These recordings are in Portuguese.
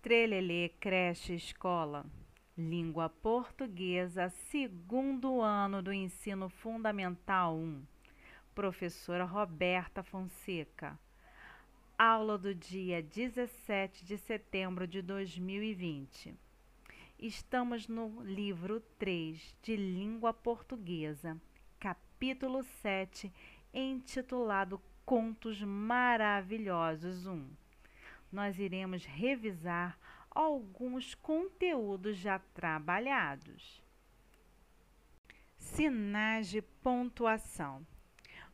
Trelelê Creche Escola, Língua Portuguesa, segundo ano do Ensino Fundamental 1. Professora Roberta Fonseca. Aula do dia 17 de setembro de 2020. Estamos no livro 3 de Língua Portuguesa, capítulo 7, intitulado Contos Maravilhosos 1. Nós iremos revisar alguns conteúdos já trabalhados. Sinais de pontuação.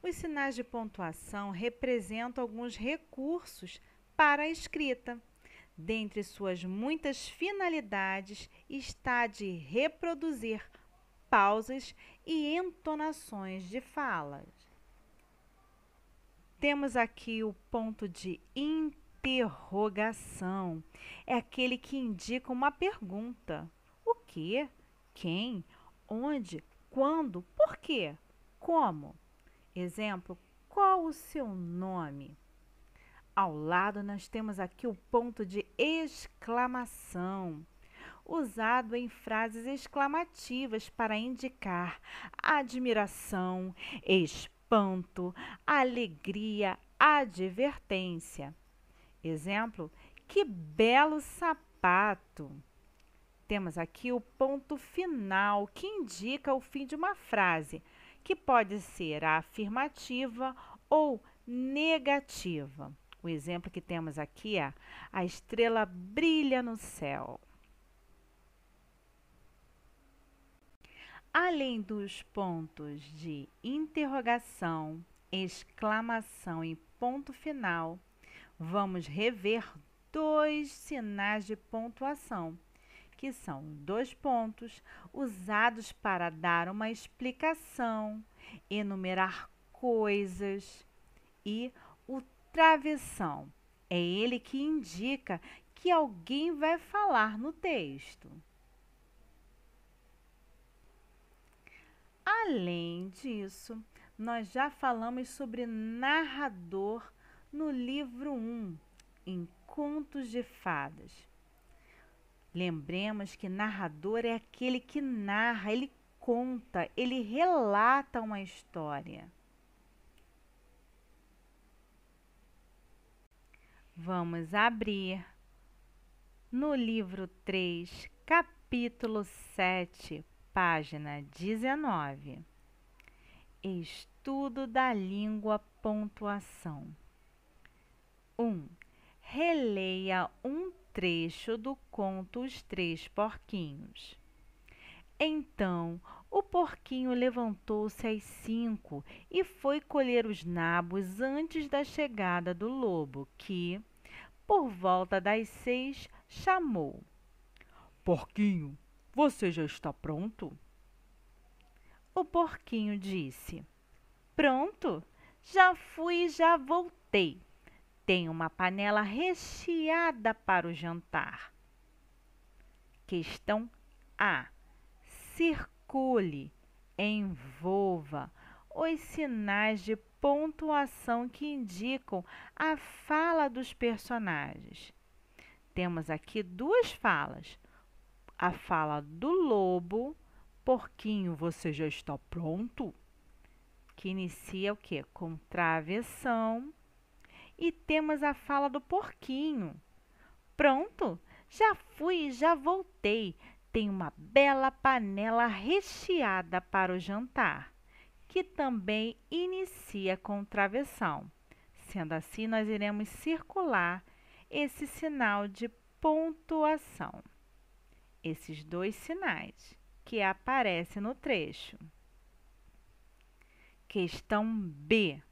Os sinais de pontuação representam alguns recursos para a escrita. Dentre suas muitas finalidades está a de reproduzir pausas e entonações de falas. Temos aqui o ponto de interrogação. É aquele que indica uma pergunta. O que? Quem? Onde? Quando? Por quê? Como? Exemplo, qual o seu nome? Ao lado nós temos aqui o ponto de exclamação, usado em frases exclamativas para indicar admiração, espanto, alegria, advertência. Exemplo, que belo sapato! Temos aqui o ponto final, que indica o fim de uma frase, que pode ser afirmativa ou negativa. O exemplo que temos aqui é: a estrela brilha no céu. Além dos pontos de interrogação, exclamação e ponto final, vamos rever dois sinais de pontuação, que são dois pontos usados para dar uma explicação, enumerar coisas, e o travessão é ele que indica que alguém vai falar no texto. Além disso, nós já falamos sobre narrador no livro 1, em Contos de Fadas. Lembremos que narrador é aquele que narra, ele conta, ele relata uma história. Vamos abrir no livro 3, capítulo 7, página 19. Estudo da língua pontuação. 1. Releia um trecho do conto Os Três Porquinhos. Então, o porquinho levantou-se às 5 e foi colher os nabos antes da chegada do lobo, que, por volta das 6, chamou: Porquinho, você já está pronto? O porquinho disse: Pronto, já fui e já voltei. Tenho uma panela recheada para o jantar. Questão A. Circule, envolva os sinais de pontuação que indicam a fala dos personagens. Temos aqui duas falas. A fala do lobo, porquinho, você já está pronto? Que inicia o quê? Com travessão. E temos a fala do porquinho. Pronto, já fui e já voltei. Tem uma bela panela recheada para o jantar, que também inicia com travessão. Sendo assim, nós iremos circular esse sinal de pontuação. Esses dois sinais que aparecem no trecho. Questão B.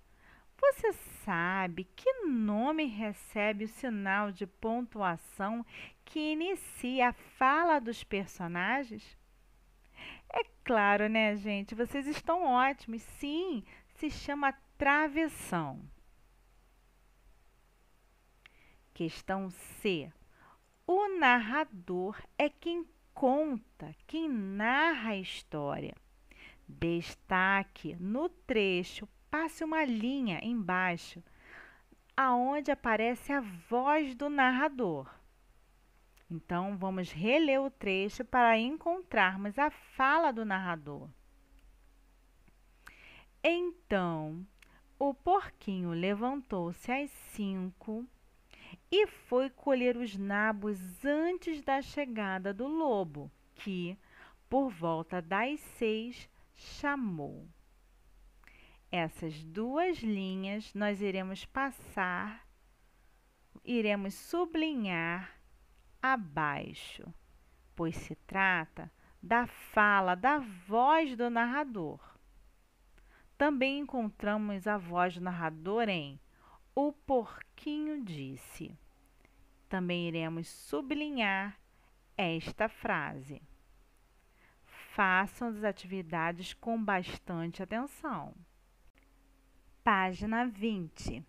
Você sabe que nome recebe o sinal de pontuação que inicia a fala dos personagens? É claro, né, gente? Vocês estão ótimos. Sim, se chama travessão. Questão C. O narrador é quem conta, quem narra a história. Destaque no trecho, passe uma linha embaixo, aonde aparece a voz do narrador. Então, vamos reler o trecho para encontrarmos a fala do narrador. Então, o porquinho levantou-se às 5 e foi colher os nabos antes da chegada do lobo, que, por volta das 6, chamou. Essas duas linhas nós iremos sublinhar abaixo, pois se trata da fala da voz do narrador. Também encontramos a voz do narrador em O porquinho disse. Também iremos sublinhar esta frase. Façam as atividades com bastante atenção. Página 20,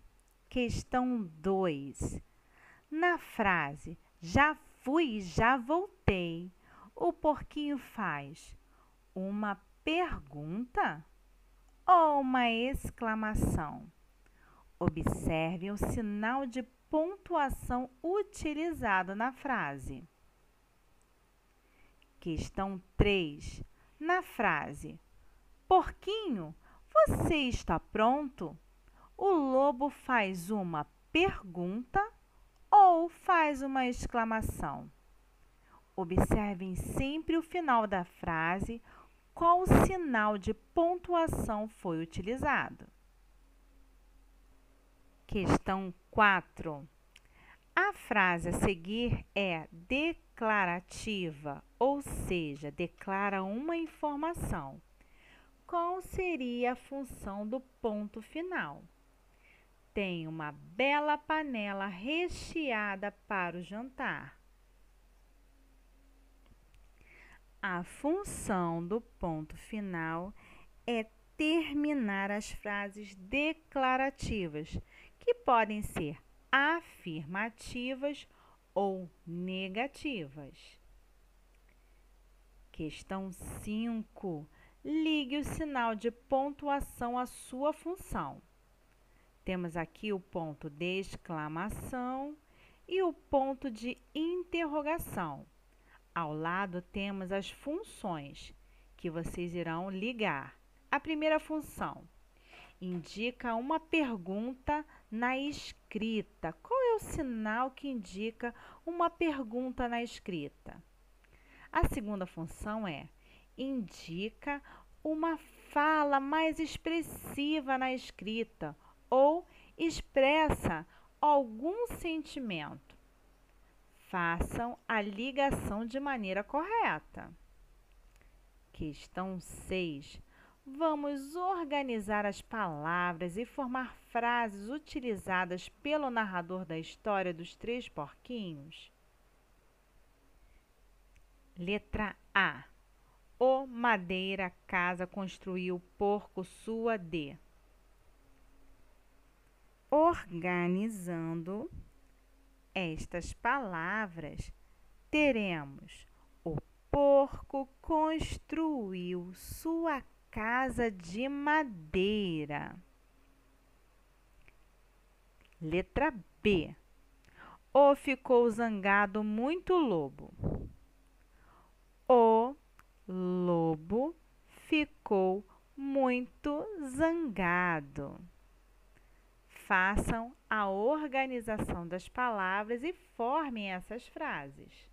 questão 2. Na frase já fui e já voltei, o porquinho faz uma pergunta ou uma exclamação? Observe o sinal de pontuação utilizado na frase. Questão 3. Na frase Porquinho, você está pronto? O lobo faz uma pergunta ou faz uma exclamação? Observem sempre o final da frase, qual sinal de pontuação foi utilizado. Questão 4. A frase a seguir é declarativa, ou seja, declara uma informação. Qual seria a função do ponto final? Tem uma bela panela recheada para o jantar. A função do ponto final é terminar as frases declarativas, que podem ser afirmativas ou negativas. Questão 5. Ligue o sinal de pontuação à sua função. Temos aqui o ponto de exclamação e o ponto de interrogação. Ao lado temos as funções que vocês irão ligar. A primeira função indica uma pergunta na escrita. Qual é o sinal que indica uma pergunta na escrita? A segunda função indica uma fala mais expressiva na escrita ou expressa algum sentimento. Façam a ligação de maneira correta. Questão 6. Vamos organizar as palavras e formar frases utilizadas pelo narrador da história dos Três Porquinhos. Letra A. O madeira casa construiu porco sua de. Organizando estas palavras, teremos o porco construiu sua casa de madeira. Letra B. O ficou zangado muito lobo. O lobo ficou muito zangado. Façam a organização das palavras e formem essas frases.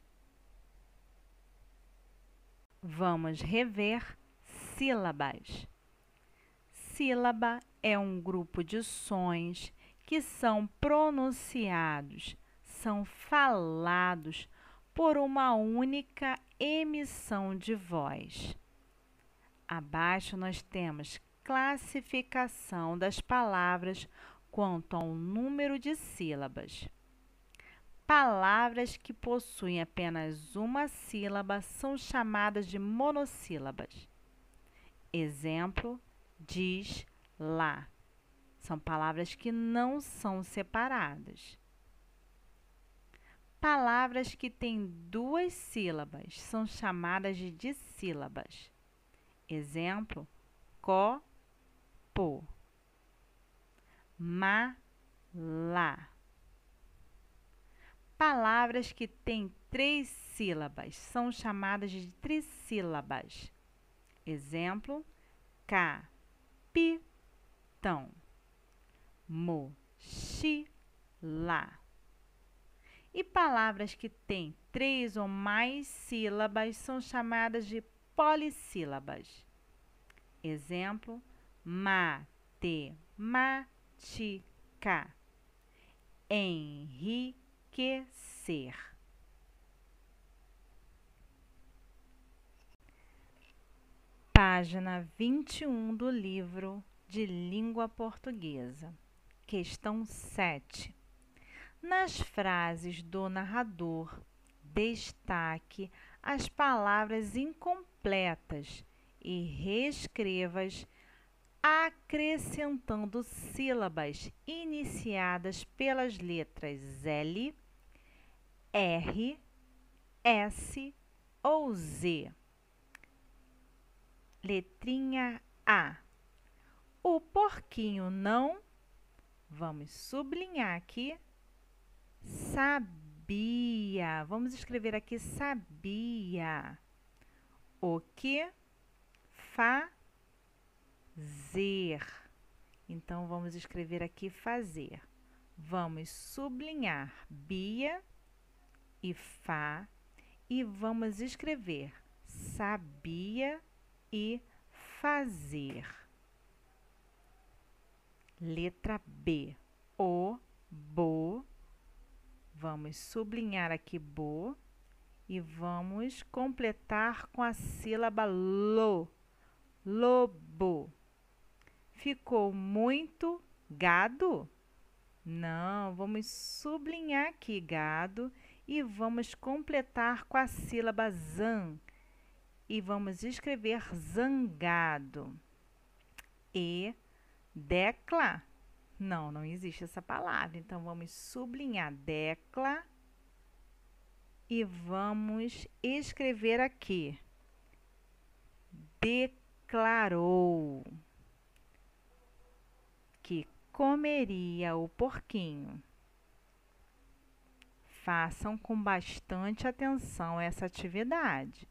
Vamos rever sílabas. Sílaba é um grupo de sons que são pronunciados, são falados por uma única emissão de voz. Abaixo nós temos classificação das palavras quanto ao número de sílabas. Palavras que possuem apenas uma sílaba são chamadas de monossílabas. Exemplo, diz, lá. São palavras que não são separadas. Palavras que têm duas sílabas são chamadas de dissílabas. Exemplo, copo, lá. Palavras que têm 3 sílabas são chamadas de trissílabas. Exemplo: capitão, mochila. E palavras que têm 3 ou mais sílabas são chamadas de polissílabas. Exemplo: matemática, enriquecer. Página 21 do livro de língua portuguesa. Questão 7. Nas frases do narrador, destaque as palavras incompletas e reescreva-as acrescentando sílabas iniciadas pelas letras L, R, S ou Z. Letrinha A. O porquinho não, vamos sublinhar aqui, sabia. Vamos escrever aqui sabia. O que fazer. Então, vamos escrever aqui fazer. Vamos sublinhar Bia e Fá e vamos escrever sabia e fazer. Letra B. O, bo. Vamos sublinhar aqui bo e vamos completar com a sílaba lo. Lobo. Ficou muito gado? Não, vamos sublinhar aqui gado e vamos completar com a sílaba zan. E vamos escrever zangado. E decla? Não, não existe essa palavra. Então, vamos sublinhar decla e vamos escrever aqui declarou que comeria o porquinho. Façam com bastante atenção essa atividade.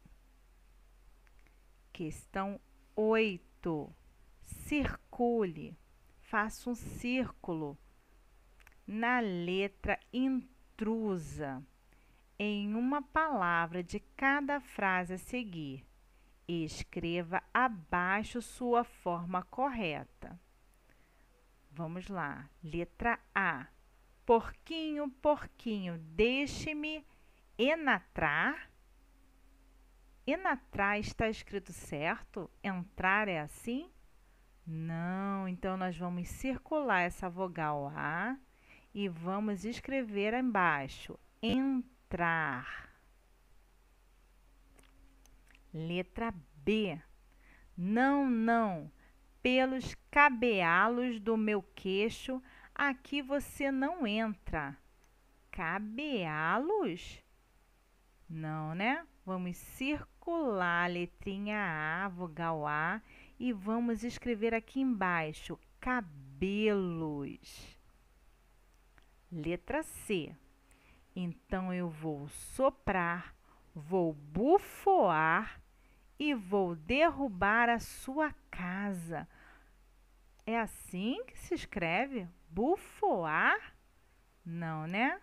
Questão 8. Circule. Faça um círculo na letra intrusa em uma palavra de cada frase a seguir. Escreva abaixo sua forma correta. Vamos lá. Letra A. Porquinho, porquinho, deixe-me enatrar. Enatrar está escrito certo? Entrar é assim? Não, então nós vamos circular essa vogal A e vamos escrever embaixo, entrar. Letra B. Não, não, pelos cabealos do meu queixo, aqui você não entra. Cabealos? Não, né? Vamos circular a letrinha A, vogal A, e vamos escrever aqui embaixo, cabelos. Letra C. Então, eu vou soprar, vou bufoar e vou derrubar a sua casa. É assim que se escreve? Bufoar? Não, né?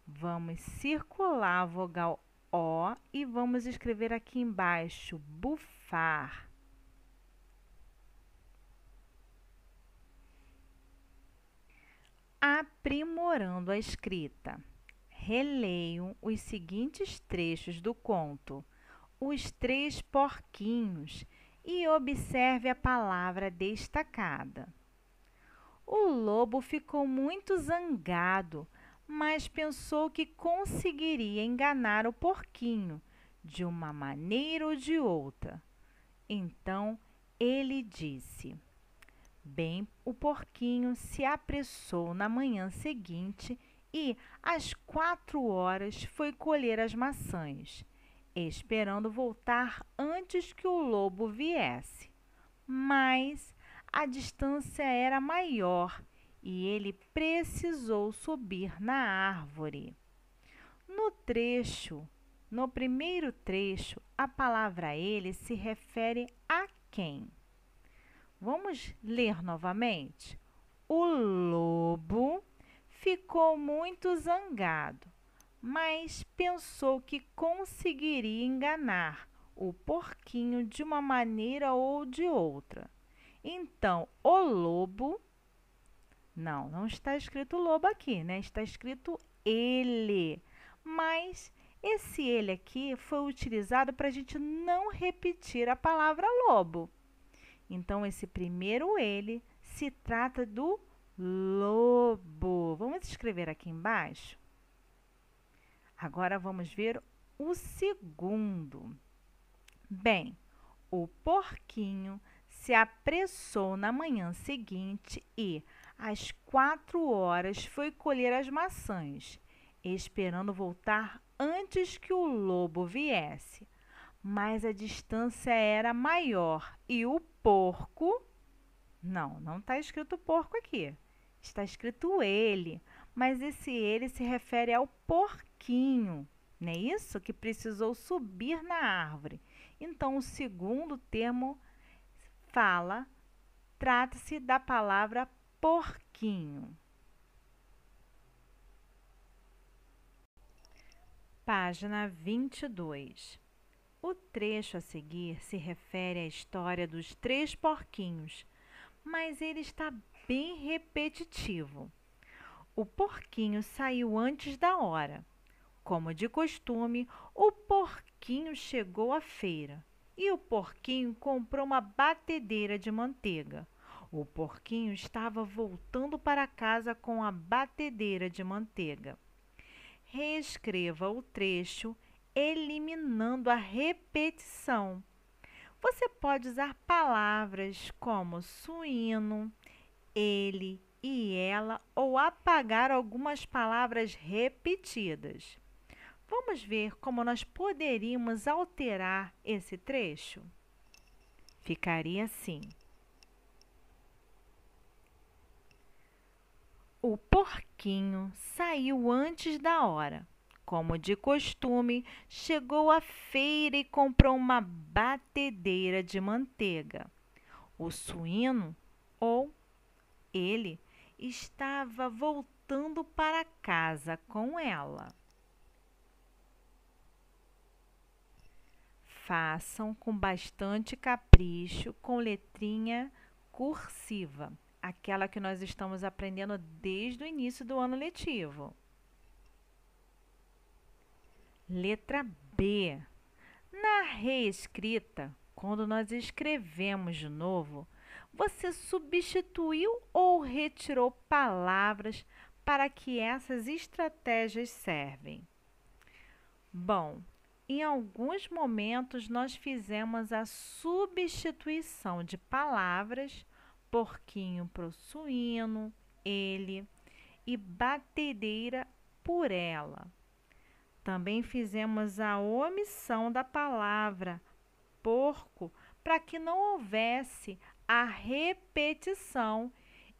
Vamos circular a vogal O e vamos escrever aqui embaixo, bufar. Aprimorando a escrita. Releiam os seguintes trechos do conto, Os Três Porquinhos, e observe a palavra destacada. O lobo ficou muito zangado, mas pensou que conseguiria enganar o porquinho, de uma maneira ou de outra. Então, ele disse: Bem, o porquinho se apressou na manhã seguinte e, às 4 horas, foi colher as maçãs, esperando voltar antes que o lobo viesse. Mas a distância era maior e ele precisou subir na árvore. No primeiro trecho, a palavra ele se refere a quem? Vamos ler novamente. O lobo ficou muito zangado, mas pensou que conseguiria enganar o porquinho de uma maneira ou de outra. Então, o lobo... Não está escrito lobo aqui, né? Está escrito ele. Mas esse ele aqui foi utilizado para a gente não repetir a palavra lobo. Então, esse primeiro ele se trata do lobo. Vamos escrever aqui embaixo? Agora, vamos ver o segundo. Bem, o porquinho se apressou na manhã seguinte e, às 4 horas, foi colher as maçãs, esperando voltar antes que o lobo viesse. Mas a distância era maior e o porco... Não está escrito porco aqui. Está escrito ele, mas esse ele se refere ao porquinho, não é isso? Que precisou subir na árvore. Então, o segundo termo trata-se da palavra porquinho. Página 22. O trecho a seguir se refere à história dos 3 porquinhos, mas ele está bem repetitivo. O porquinho saiu antes da hora. Como de costume, o porquinho chegou à feira e o porquinho comprou uma batedeira de manteiga. O porquinho estava voltando para casa com a batedeira de manteiga. Reescreva o trecho eliminando a repetição. Você pode usar palavras como suíno, ele e ela ou apagar algumas palavras repetidas. Vamos ver como nós poderíamos alterar esse trecho? Ficaria assim. O porquinho saiu antes da hora. Como de costume, chegou à feira e comprou uma batedeira de manteiga. O suíno, ou ele, estava voltando para casa com ela. Façam com bastante capricho com letrinha cursiva, aquela que nós estamos aprendendo desde o início do ano letivo. Letra B. Na reescrita, quando nós escrevemos de novo, você substituiu ou retirou palavras para que essas estratégias servem? Bom, em alguns momentos nós fizemos a substituição de palavras, porquinho por suíno, ele, e batedeira por ela. Também fizemos a omissão da palavra porco para que não houvesse a repetição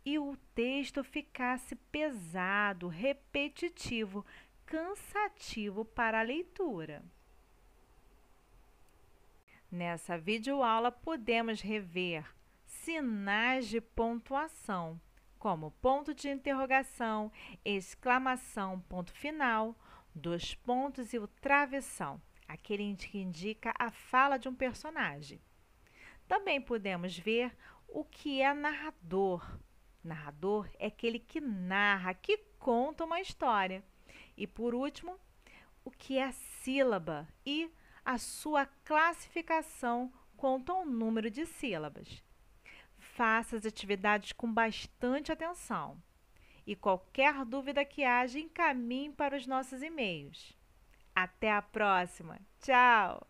e o texto ficasse pesado, repetitivo, cansativo para a leitura. Nessa videoaula podemos rever sinais de pontuação, como ponto de interrogação, exclamação, ponto final, 2 pontos e o travessão, aquele que indica a fala de um personagem. Também podemos ver o que é narrador. Narrador é aquele que narra, que conta uma história. E por último, o que é sílaba e a sua classificação quanto ao número de sílabas. Faça as atividades com bastante atenção. E qualquer dúvida que haja, encaminhe para os nossos e-mails. Até a próxima! Tchau!